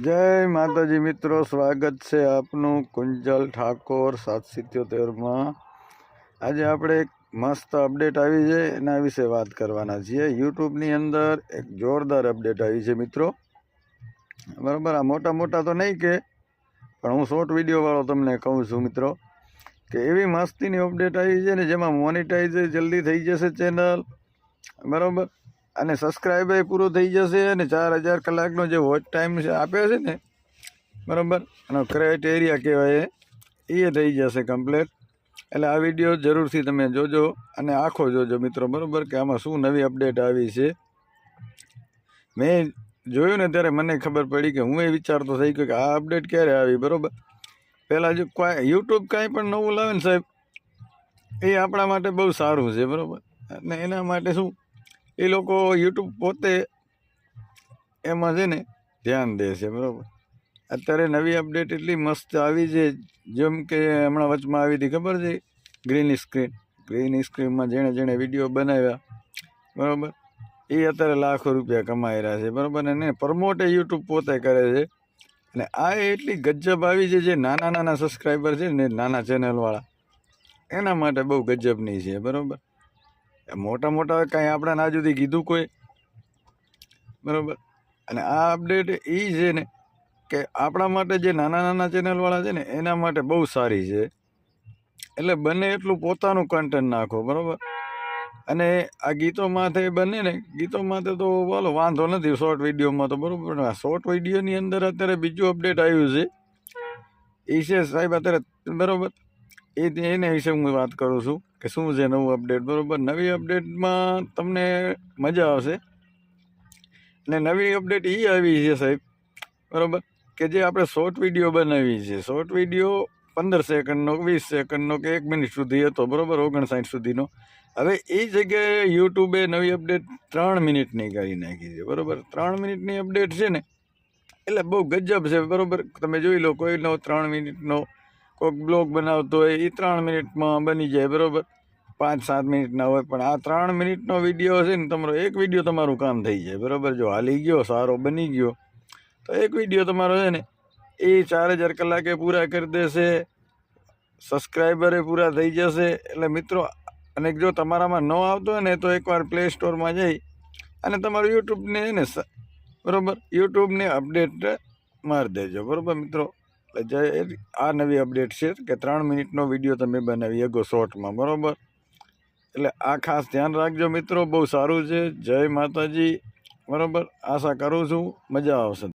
જય માતાજી મિત્રો, સ્વાગત છે આપનું કુંજલ ઠાકોર 777માં। આજે આપણે એક મસ્ત અપડેટ આવી છે, એના વિશે વાત કરવાના છીએ। યુટ્યુબની અંદર એક જોરદાર અપડેટ આવી છે મિત્રો, બરાબર। આ મોટા મોટા તો નહીં કે, પણ હું શોર્ટ વિડીયોવાળો તમને કહું છું મિત્રો કે એવી મસ્તીની અપડેટ આવી છે ને, જેમાં મોનિટાઈઝ જલ્દી થઈ જશે ચેનલ, બરાબર। અને સબસ્ક્રાઈબર પૂરો થઈ જશે, અને 4000 કલાકનો જે વોચ ટાઈમ આપે છે ને, બરાબર, એનો ક્રાઇટેરિયા કહેવાય એ થઈ જશે કમ્પ્લીટ। એટલે આ વિડીયો જરૂરથી તમે જોજો અને આખો જોજો મિત્રો, બરાબર, કે આમાં શું નવી અપડેટ આવી છે। મેં જોયું ને ત્યારે મને ખબર પડી કે હું એ વિચારતો થઈ ગયો કે આ અપડેટ ક્યારે આવી, બરાબર। પહેલાં જો યુટ્યુબ કાંઈ પણ નવું લાવે ને સાહેબ, એ આપણા માટે બહુ સારું છે, બરાબર। અને એના માટે શું, એ લોકો યુટ્યુબ પોતે એમાં છે ને ધ્યાન દે છે, બરાબર। અત્યારે નવી અપડેટ એટલી મસ્ત આવી છે, જેમ કે હમણાં વચમાં આવી હતી, ખબર છે, ગ્રીન સ્ક્રીનમાં જેણે વિડીયો બનાવ્યા, બરાબર, એ અત્યારે લાખો રૂપિયા કમાઈ રહ્યા છે, બરાબર। અને પ્રમોટ યુટ્યુબ પોતે કરે છે। અને આ એટલી ગજબ આવી છે, જે નાના સબસ્ક્રાઈબર છે ને, નાના ચેનલવાળા, એના માટે બહુ ગજબની છે, બરાબર। મોટા કાંઈ આપણા ના સુધી કીધું કોઈ, બરાબર। અને આ અપડેટ એ છે ને કે આપણા માટે જે નાના ચેનલવાળા છે ને, એના માટે બહુ સારી છે। એટલે બને એટલું પોતાનું કન્ટેન્ટ નાખો, બરાબર। અને આ ગીતોમાંથી બને ને, ગીતોમાંથી તો બોલો વાંધો નથી, શોર્ટ વિડીયોમાં તો, બરાબર। શોર્ટ વિડીયોની અંદર અત્યારે બીજું અપડેટ આવ્યું છે, એ છે સાહેબ અત્યારે, બરાબર, એના વિશે હું વાત કરું છું કે શું છે નવું અપડેટ, બરાબર। નવી અપડેટમાં તમને મજા આવશે। અને નવી અપડેટ એ આવી છે સાહેબ, બરાબર, કે જે આપણે શોર્ટ વિડીયો બનાવી છે, શોર્ટ વિડીયો 15 સેકન્ડનો, 20 સેકન્ડનો કે 1 મિનિટ સુધી હતો, બરાબર, 59 સુધીનો। હવે એ જગ્યાએ યુટ્યુબે નવી અપડેટ 3 મિનિટની કરી નાખી છે, બરાબર। 3 મિનિટની અપડેટ છે ને, એટલે બહુ ગજબ છે, બરાબર। તમે જોઈ લો, કોઈનો 3 મિનિટનો કોઈક બ્લોગ બનાવતો હોય, એ 3 મિનિટમાં બની જાય, બરાબર। 5-7 મિનિટના હોય, પણ આ 3 મિનિટનો વિડીયો છે ને, તમારો એક વિડીયો તમારું કામ થઈ જાય, બરાબર। જો હાલી ગયો, સારો બની ગયો, તો એક વિડીયો તમારો છે ને એ 4000 કલાકે પૂરા કરી દેશે, સબસ્ક્રાઈબરે પૂરા થઈ જશે। એટલે મિત્રો, અને જો તમારામાં ન આવતો હોય ને, તો એકવાર પ્લે સ્ટોરમાં જઈ અને તમારું યુટ્યુબને ને, બરાબર, યુટ્યુબને અપડેટ મારી દેજો, બરાબર મિત્રો। એટલે આ નવી અપડેટ છે કે 3 મિનિટનો વિડીયો તમે બનાવી શકો શોર્ટમાં, બરાબર। એટલે આ ખાસ ધ્યાન રાખજો મિત્રો, બહુ સારું છે। જય માતાજી, બરાબર। આશા કરું છું મજા આવશે।